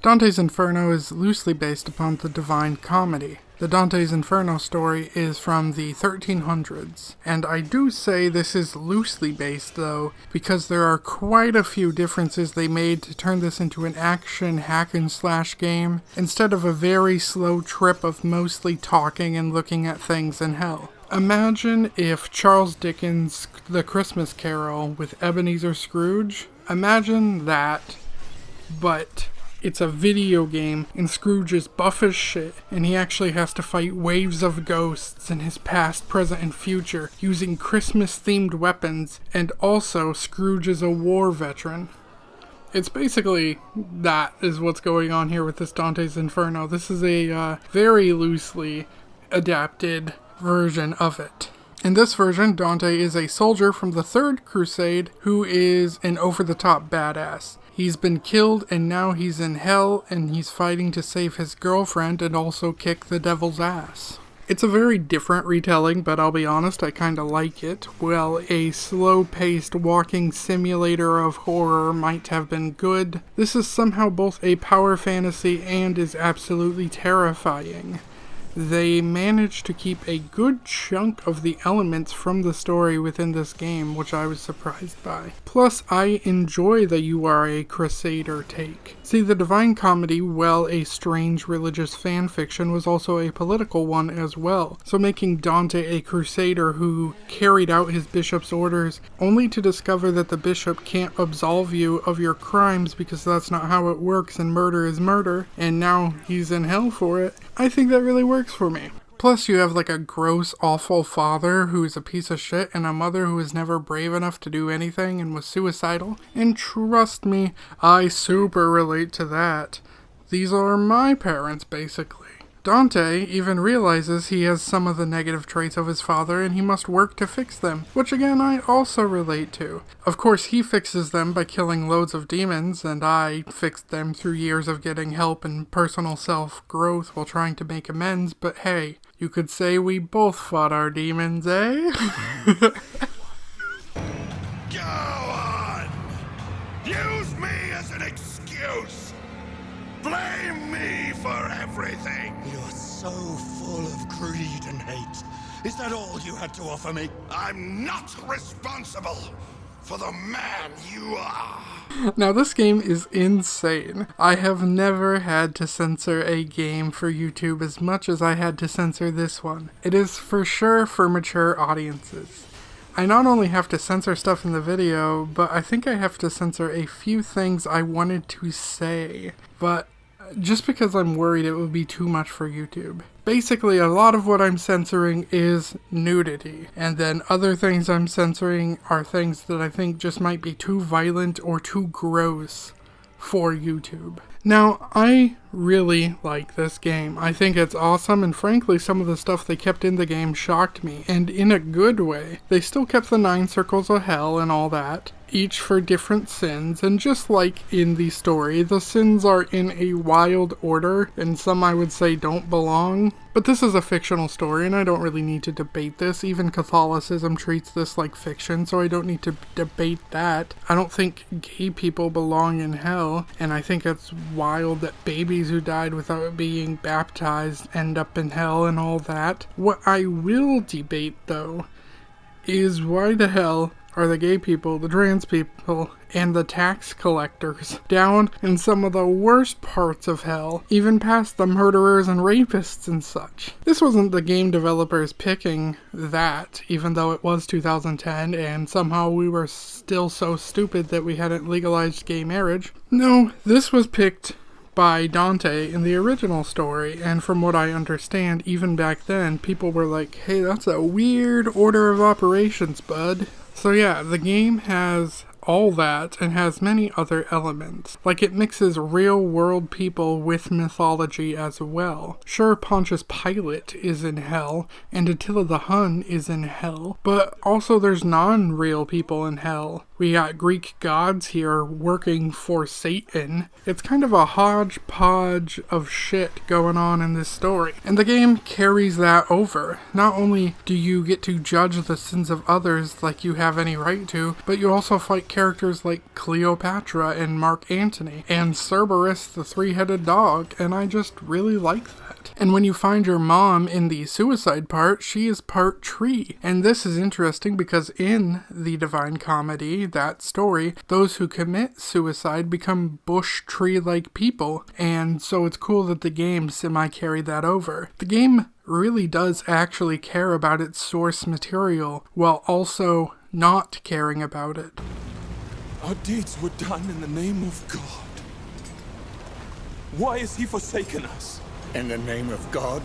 Dante's Inferno is loosely based upon the Divine Comedy. The Dante's Inferno story is from the 1300s, and I do say this is loosely based though, because there are quite a few differences they made to turn this into an action hack-and-slash game, instead of a very slow trip of mostly talking and looking at things in hell. Imagine if Charles Dickens' The Christmas Carol with Ebenezer Scrooge. Imagine that, but it's a video game, and Scrooge is buff as shit, and he actually has to fight waves of ghosts in his past, present, and future, using Christmas-themed weapons, and also Scrooge is a war veteran. It's basically that is what's going on here with this Dante's Inferno. This is a very loosely adapted version of it. In this version, Dante is a soldier from the Third Crusade who is an over-the-top badass. He's been killed and now he's in hell and he's fighting to save his girlfriend and also kick the devil's ass. It's a very different retelling, but I'll be honest, I kinda like it. While a slow-paced walking simulator of horror might have been good, this is somehow both a power fantasy and is absolutely terrifying. They managed to keep a good chunk of the elements from the story within this game, which I was surprised by. Plus, I enjoy the "you are a crusader" take. See, the Divine Comedy, while a strange religious fan fiction, was also a political one as well, so making Dante a crusader who carried out his bishop's orders only to discover that the bishop can't absolve you of your crimes because that's not how it works and murder is murder, and now he's in hell for it, I think that really works for me. Plus, you have like a gross, awful father who's a piece of shit and a mother who was never brave enough to do anything and was suicidal. And trust me, I super relate to that. These are my parents, basically. Dante even realizes he has some of the negative traits of his father and he must work to fix them, which again I also relate to. Of course he fixes them by killing loads of demons, and I fixed them through years of getting help and personal self-growth while trying to make amends, but hey, you could say we both fought our demons, eh? Go on! Use me as an excuse! Blame me for everything! You're so full of greed and hate. Is that all you had to offer me? I'm not responsible for the man you are! Now this game is insane. I have never had to censor a game for YouTube as much as I had to censor this one. It is for sure for mature audiences. I not only have to censor stuff in the video, but I think I have to censor a few things I wanted to say, but just because I'm worried it would be too much for YouTube. Basically, a lot of what I'm censoring is nudity, and then other things I'm censoring are things that I think just might be too violent or too gross for YouTube. Now, I really like this game. I think it's awesome, and frankly, some of the stuff they kept in the game shocked me, and in a good way. They still kept the 9 circles of hell and all that, each for different sins, and just like in the story, the sins are in a wild order, and some I would say don't belong. But this is a fictional story, and I don't really need to debate this. Even Catholicism treats this like fiction, so I don't need to debate that. I don't think gay people belong in hell, and I think it's wild that babies who died without being baptized end up in hell and all that. What I will debate, though, is why the hell are the gay people, the trans people, and the tax collectors down in some of the worst parts of hell, even past the murderers and rapists and such. This wasn't the game developers picking that, even though it was 2010 and somehow we were still so stupid that we hadn't legalized gay marriage. No, this was picked by Dante in the original story, and from what I understand, even back then, people were like, hey, that's a weird order of operations, bud. So yeah, the game has all that and has many other elements. Like, it mixes real world people with mythology as well. Sure, Pontius Pilate is in hell, and Attila the Hun is in hell, but also there's non-real people in hell, We got Greek gods here working for Satan. It's kind of a hodgepodge of shit going on in this story. And the game carries that over. Not only do you get to judge the sins of others like you have any right to, but you also fight characters like Cleopatra and Mark Antony and Cerberus the three-headed dog, and I just really like that. And when you find your mom in the suicide part, she is part tree. And this is interesting because in the Divine Comedy, that story, those who commit suicide become bush tree-like people, and so it's cool that the game semi-carried that over. The game really does actually care about its source material, while also not caring about it. Our deeds were done in the name of God. Why is he forsaken us? In the name of God?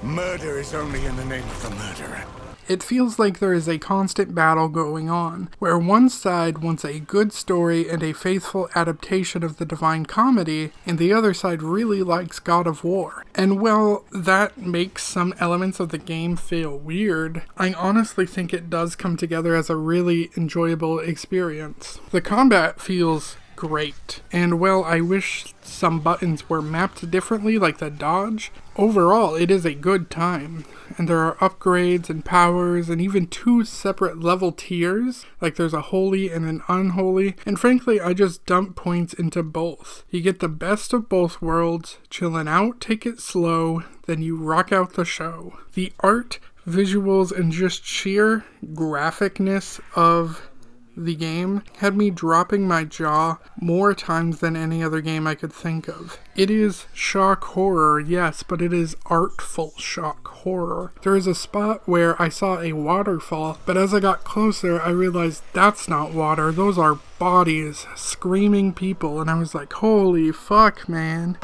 Murder is only in the name of the murderer. It feels like there is a constant battle going on, where one side wants a good story and a faithful adaptation of the Divine Comedy, and the other side really likes God of War. And while that makes some elements of the game feel weird, I honestly think it does come together as a really enjoyable experience. The combat feels great, and while I wish some buttons were mapped differently, like the dodge, overall it is a good time. And there are upgrades and powers and even 2 separate level tiers, like there's a holy and an unholy, and frankly I just dump points into both. You get the best of both worlds, chillin' out, take it slow, then you rock out the show. The art, visuals, and just sheer graphicness of the game had me dropping my jaw more times than any other game I could think of. It is shock horror, yes, but it is artful shock horror. There is a spot where I saw a waterfall, but as I got closer, I realized that's not water, those are bodies, screaming people, and I was like, holy fuck, man.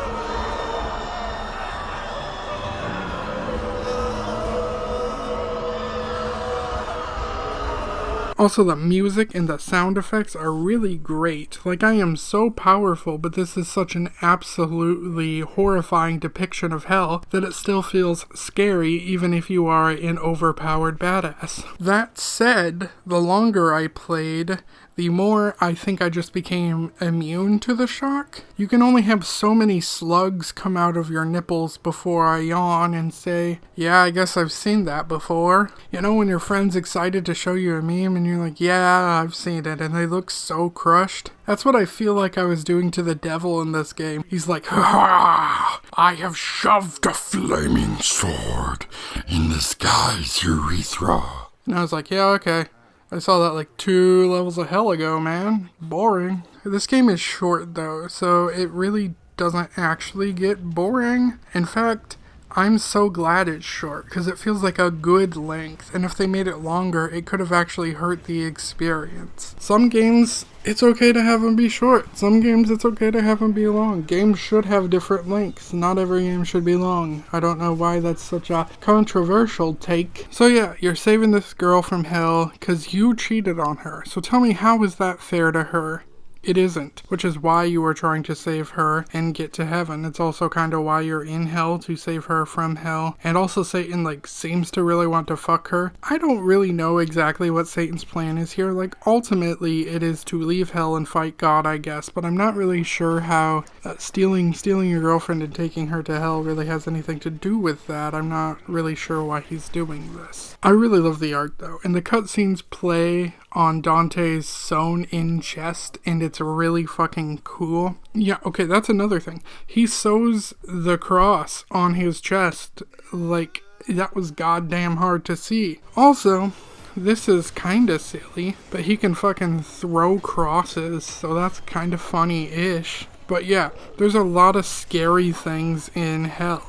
Also, the music and the sound effects are really great. Like, I am so powerful, but this is such an absolutely horrifying depiction of hell that it still feels scary even if you are an overpowered badass. That said, the longer I played, the more I think I just became immune to the shock. You can only have so many slugs come out of your nipples before I yawn and say, yeah, I guess I've seen that before. You know when your friend's excited to show you a meme and you're like, yeah, I've seen it, and they look so crushed? That's what I feel like I was doing to the devil in this game. He's like, ha! I have shoved a flaming sword in this guy's urethra. And I was like, yeah, okay. I saw that like 2 levels of hell ago, man. Boring. This game is short though, so it really doesn't actually get boring. In fact, I'm so glad it's short, because it feels like a good length, and if they made it longer, it could have actually hurt the experience. Some games, it's okay to have them be short. Some games, it's okay to have them be long. Games should have different lengths. Not every game should be long. I don't know why that's such a controversial take. So yeah, you're saving this girl from hell because you cheated on her. So tell me, how is that fair to her? It isn't, which is why you were trying to save her and get to heaven. It's also kind of why you're in hell, to save her from hell. And also Satan, seems to really want to fuck her. I don't really know exactly what Satan's plan is here. Ultimately, it is to leave hell and fight God, I guess. But I'm not really sure how stealing your girlfriend and taking her to hell really has anything to do with that. I'm not really sure why he's doing this. I really love the art, though. And the cutscenes play on Dante's sewn-in chest, and it's really fucking cool. Yeah, okay, that's another thing. He sews the cross on his chest, that was goddamn hard to see. Also, this is kinda silly, but he can fucking throw crosses, so that's kinda funny-ish. But yeah, there's a lot of scary things in hell.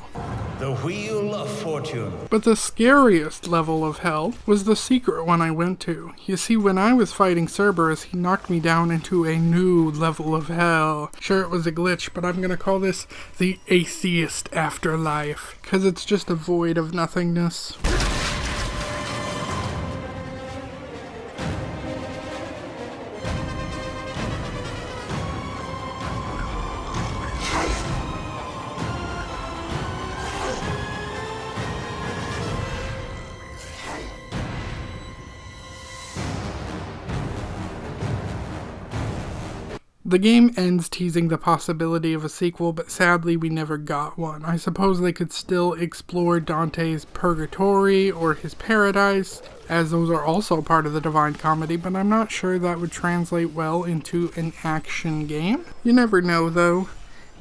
The Wheel of Fortune. But the scariest level of hell was the secret one I went to. You see, when I was fighting Cerberus, he knocked me down into a new level of hell. Sure, it was a glitch, but I'm gonna call this the atheist afterlife, because it's just a void of nothingness. The game ends teasing the possibility of a sequel, but sadly we never got one. I suppose they could still explore Dante's purgatory or his paradise, as those are also part of the Divine Comedy, but I'm not sure that would translate well into an action game. You never know though.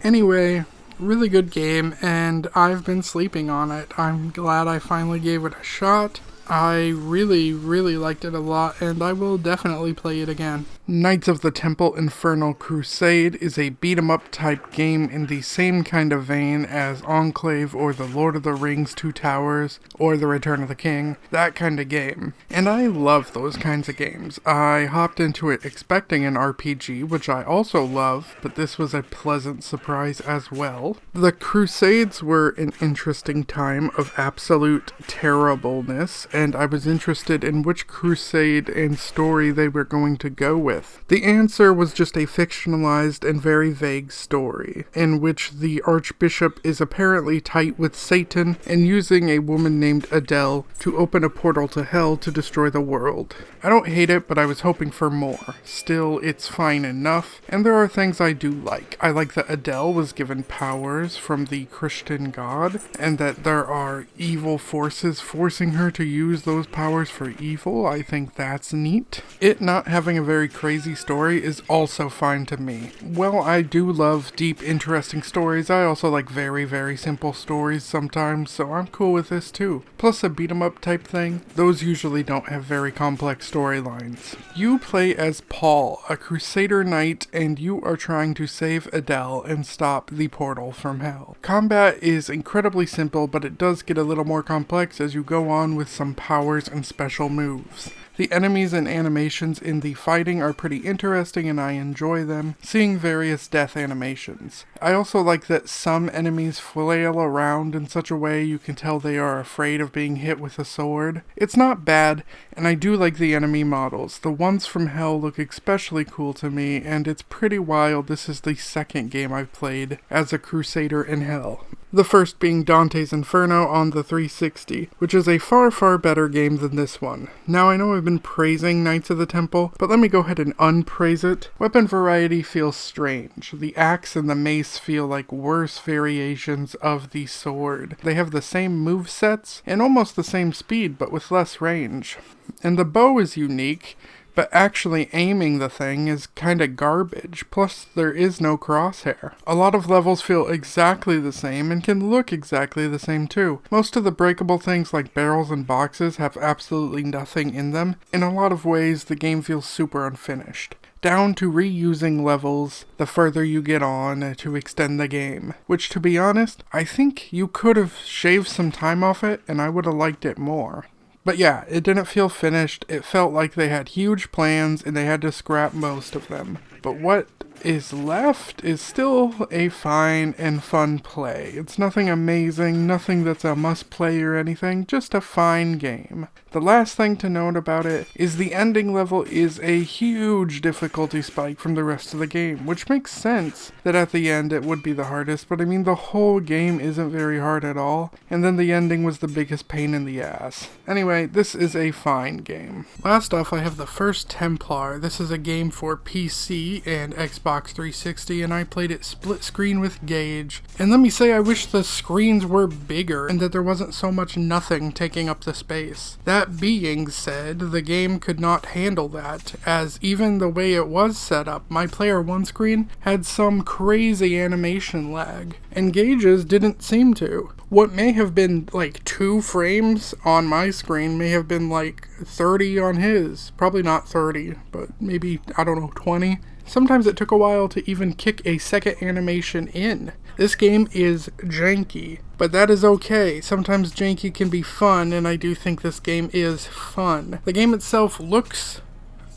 Anyway, really good game, and I've been sleeping on it. I'm glad I finally gave it a shot. I really liked it a lot, and I will definitely play it again. Knights of the Temple Inferno Crusade is a beat-em-up type game in the same kind of vein as Enclave or the Lord of the Rings Two Towers or the Return of the King, that kind of game. And I love those kinds of games. I hopped into it expecting an RPG, which I also love, but this was a pleasant surprise as well. The Crusades were an interesting time of absolute terribleness, and I was interested in which crusade and story they were going to go with. The answer was just a fictionalized and very vague story, in which the Archbishop is apparently tight with Satan and using a woman named Adele to open a portal to hell to destroy the world. I don't hate it, but I was hoping for more. Still, it's fine enough, and there are things I do like. I like that Adele was given powers from the Christian God, and that there are evil forces forcing her to use those powers for evil. I think that's neat. It not having a very crazy story is also fine to me. Well, I do love deep, interesting stories. I also like very simple stories sometimes, so I'm cool with this too. Plus a beat-em-up type thing, those usually don't have very complex storylines. You play as Paul, a crusader knight, and you are trying to save Adele and stop the portal from hell. Combat is incredibly simple, but it does get a little more complex as you go on with some powers and special moves. The enemies and animations in the fighting are pretty interesting and I enjoy them, seeing various death animations. I also like that some enemies flail around in such a way you can tell they are afraid of being hit with a sword. It's not bad, and I do like the enemy models. The ones from Hell look especially cool to me, and it's pretty wild this is the second game I've played as a crusader in Hell. The first being Dante's Inferno on the 360, which is a far better game than this one. Now I know I've been praising Knights of the Temple, but let me go ahead and unpraise it. Weapon variety feels strange. The axe and the mace feel like worse variations of the sword. They have the same movesets and almost the same speed, but with less range. And the bow is unique, but actually aiming the thing is kinda garbage, plus there is no crosshair. A lot of levels feel exactly the same and can look exactly the same too. Most of the breakable things like barrels and boxes have absolutely nothing in them. In a lot of ways, the game feels super unfinished. Down to reusing levels the further you get on to extend the game, which to be honest, I think you could have shaved some time off it and I would have liked it more. But yeah, it didn't feel finished. It felt like they had huge plans and they had to scrap most of them. But what is left is still a fine and fun play. It's nothing amazing, nothing that's a must play or anything, just a fine game. The last thing to note about it is the ending level is a huge difficulty spike from the rest of the game, which makes sense that at the end it would be the hardest, but I mean the whole game isn't very hard at all, and then the ending was the biggest pain in the ass. Anyway, this is a fine game. Last off, I have the First Templar. This is a game for PC and Xbox 360, and I played it split screen with Gage. And let me say I wish the screens were bigger and that there wasn't so much nothing taking up the space. That being said, the game could not handle that, as even the way it was set up, my player 1 screen had some crazy animation lag, and Gage's didn't seem to. What may have been like 2 frames on my screen may have been like 30 on his. Probably not 30, but maybe, I don't know, 20. Sometimes it took a while to even kick a second animation in. This game is janky, but that is okay. Sometimes janky can be fun, and I do think this game is fun. The game itself looks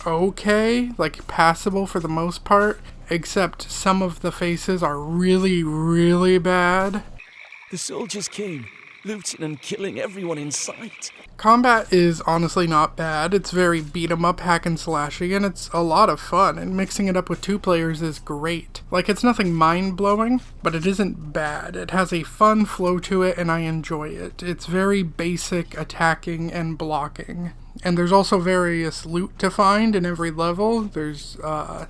okay, like passable for the most part, except some of the faces are really bad. The soldiers came, looting and killing everyone in sight. Combat is honestly not bad. It's very beat 'em up, hack and slashy, and it's a lot of fun, and mixing it up with 2 players is great. Like, it's nothing mind-blowing, but it isn't bad. It has a fun flow to it, and I enjoy it. It's very basic attacking and blocking. And there's also various loot to find in every level. There's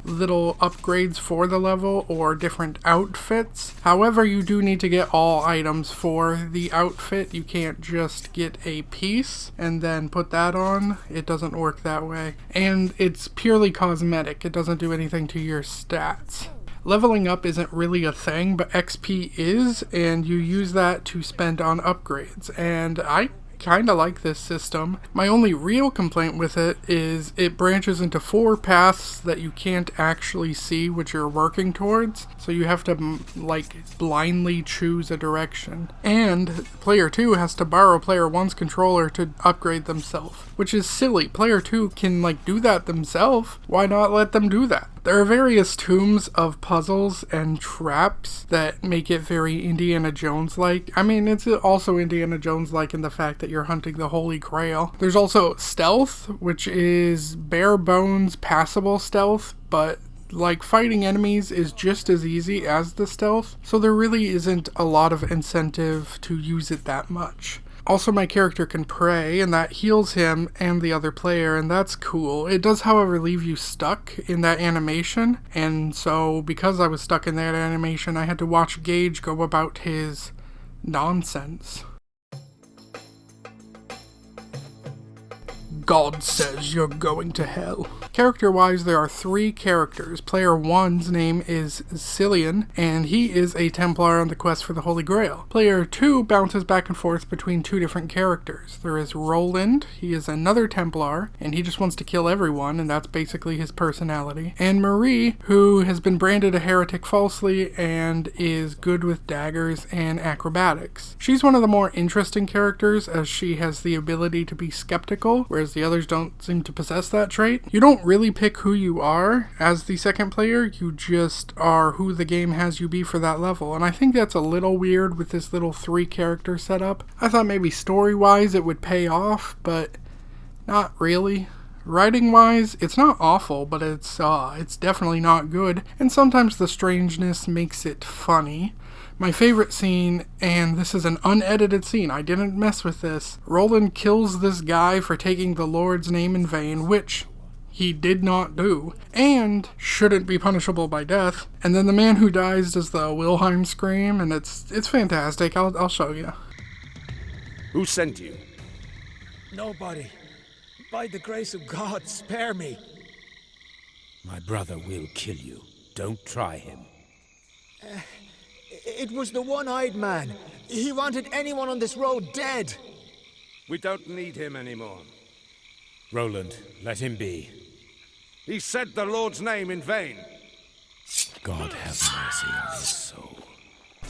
little upgrades for the level or different outfits. However, you do need to get all items for the outfit. You can't just get a piece and then put that on. It doesn't work that way. And it's purely cosmetic. It doesn't do anything to your stats. Leveling up isn't really a thing, but XP is, and you use that to spend on upgrades. And I kind of like this system. My only real complaint with it is it branches into 4 paths that you can't actually see what you're working towards, so you have to like blindly choose a direction. And player 2 has to borrow player 1's controller to upgrade themselves, which is silly. Player 2 can like do that themselves. Why not let them do that? There are various tombs of puzzles and traps that make it very Indiana Jones-like. I mean, it's also Indiana Jones-like in the fact that you're hunting the Holy Grail. There's also stealth, which is bare bones passable stealth, but like fighting enemies is just as easy as the stealth, so there really isn't a lot of incentive to use it that much. Also, my character can pray, and that heals him and the other player, and that's cool. It does, however, leave you stuck in that animation, and so because I was stuck in that animation, I had to watch Gage go about his nonsense. God says you're going to hell. Character-wise, there are 3 characters. Player 1's name is Cillian, and he is a Templar on the quest for the Holy Grail. Player 2 bounces back and forth between 2 different characters. There is Roland, he is another Templar, and he just wants to kill everyone, and that's basically his personality. And Marie, who has been branded a heretic falsely and is good with daggers and acrobatics. She's one of the more interesting characters, as she has the ability to be skeptical, whereas the others don't seem to possess that trait. You don't really pick who you are as the second player, you just are who the game has you be for that level, and I think that's a little weird with this little 3 character setup. I thought maybe story-wise it would pay off, but not really. Writing-wise, it's not awful, but it's definitely not good, and sometimes the strangeness makes it funny. My favorite scene, and this is an unedited scene, I didn't mess with this, Roland kills this guy for taking the Lord's name in vain, which he did not do, and shouldn't be punishable by death. And then the man who dies does the Wilhelm scream, and it's fantastic. I'll show you. Who sent you? Nobody. By the grace of God, spare me. My brother will kill you. Don't try him. It was the one-eyed man. He wanted anyone on this road dead. We don't need him anymore. Roland, let him be. He said the Lord's name in vain. God have mercy on his soul.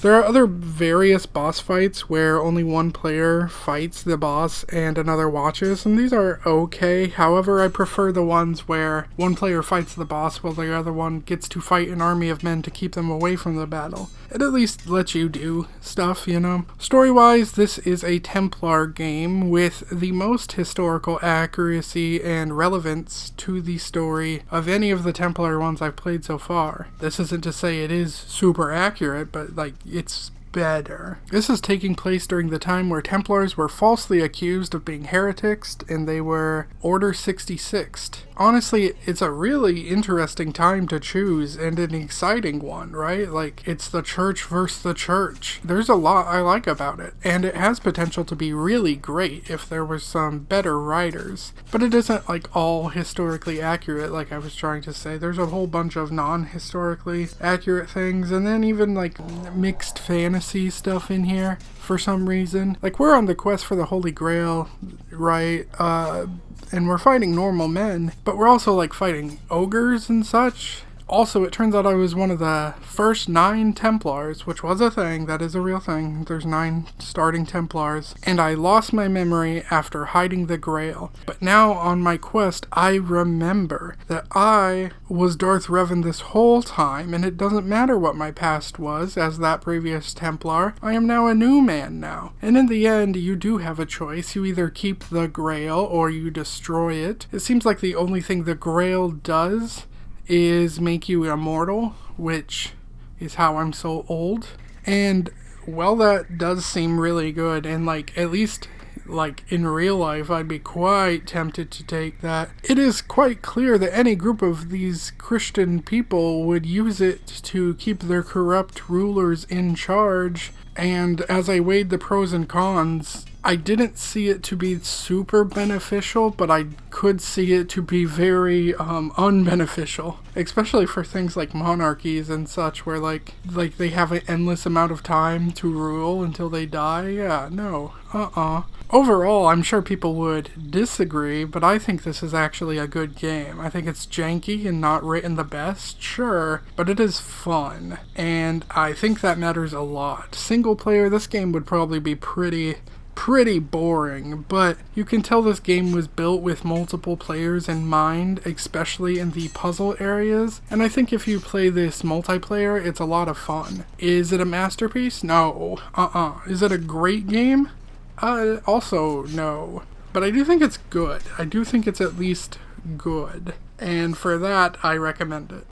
There are other various boss fights where only one player fights the boss and another watches, and these are okay. However, I prefer the ones where one player fights the boss while the other one gets to fight an army of men to keep them away from the battle. It at least lets you do stuff, you know? Story-wise, this is a Templar game with the most historical accuracy and relevance to the story of any of the Templar ones I've played so far. This isn't to say it is super accurate, but like, it's better. This is taking place during the time where Templars were falsely accused of being heretics, and they were Order 66'd. Honestly, it's a really interesting time to choose, and an exciting one, right? Like, it's the church versus the church. There's a lot I like about it, and it has potential to be really great if there were some better writers. But it isn't, like, all historically accurate, like I was trying to say. There's a whole bunch of non-historically accurate things, and then even, like, mixed fantasy stuff in here for some reason. Like, we're on the quest for the Holy Grail, right? And we're fighting normal men, but we're also like fighting ogres and such. Also, it turns out I was one of the first 9 Templars, which was a thing. That is a real thing. There's 9 starting Templars. And I lost my memory after hiding the Grail. But now, on my quest, I remember that I was Darth Revan this whole time, and it doesn't matter what my past was as that previous Templar. I am now a new man now. And in the end, you do have a choice. You either keep the Grail, or you destroy it. It seems like the only thing the Grail does is make you immortal, which is how I'm so old. And, well, that does seem really good, and, like, at least like in real life, I'd be quite tempted to take that. It is quite clear that any group of these Christian people would use it to keep their corrupt rulers in charge. And as I weighed the pros and cons, I didn't see it to be super beneficial, but I could see it to be very unbeneficial, especially for things like monarchies and such, where like they have an endless amount of time to rule until they die. Yeah, no, Overall, I'm sure people would disagree, but I think this is actually a good game. I think it's janky and not written the best, sure, but it is fun, and I think that matters a lot. Single player, this game would probably be pretty boring, but you can tell this game was built with multiple players in mind, especially in the puzzle areas, and I think if you play this multiplayer, it's a lot of fun. Is it a masterpiece? No. Is it a great game? Also, no. But I do think it's good. I do think it's at least good. And for that, I recommend it.